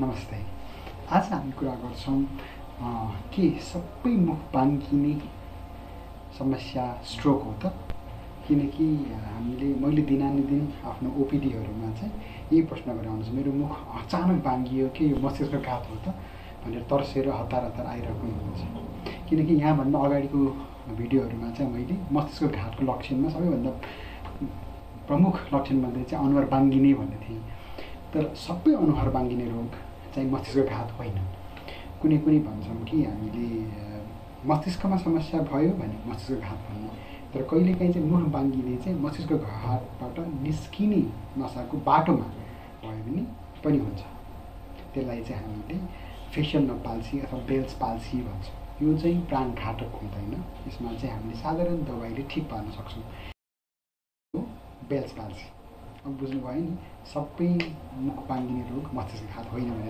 नमस्ते। आज हामी कुरा गर्छौँ के सबै मुख बाङ्गिने समस्या स्ट्रोक हो त? किनकि मैले दिनानुदिन आफ्नो ओपिडीहरूमा चाहिँ यही प्रश्न गरेर आउँछु, मेरो मुख अचानक बाङ्गियो कि यो मस्तिष्कघात हो त भनेर तर्सेर हतार हतार आइरहेको हुनुहुन्छ। किनकि यहाँभन्दा अगाडिको भिडियोहरूमा चाहिँ मैले मस्तिष्कघातको लक्षणमा सबैभन्दा प्रमुख लक्षणमध्ये चाहिँ अनुहार बाङ्गिने भन्ने थिएँ। तर सबै अनुहार बाङ्गिने रोग चाहिँ मस्तिष्कघात होइन। कुनै कुनै भन्छौँ कि हामीले मस्तिष्कमा समस्या भयो भने मस्तिष्कघात भन्ने, तर कहिलेकाहीँ चाहिँ मुख बाङ्गिने चाहिँ मस्तिष्कघातबाट निस्किने नसाको बाटोमा भयो भने पनि हुन्छ। त्यसलाई चाहिँ हामीले फेसियल नर्भ पाल्सी अथवा बेल्स पाल्सी भन्छौँ। यो चाहिँ प्राणघातक हुँदैन, यसमा चाहिँ हामीले साधारण दबाईले ठिक पार्न सक्छौँ। बेल्स पाल्सी अब बुझ्नुभयो नि, सबै मुख बाङ्गिने रोग मस्तिष्कघात होइन भनेर।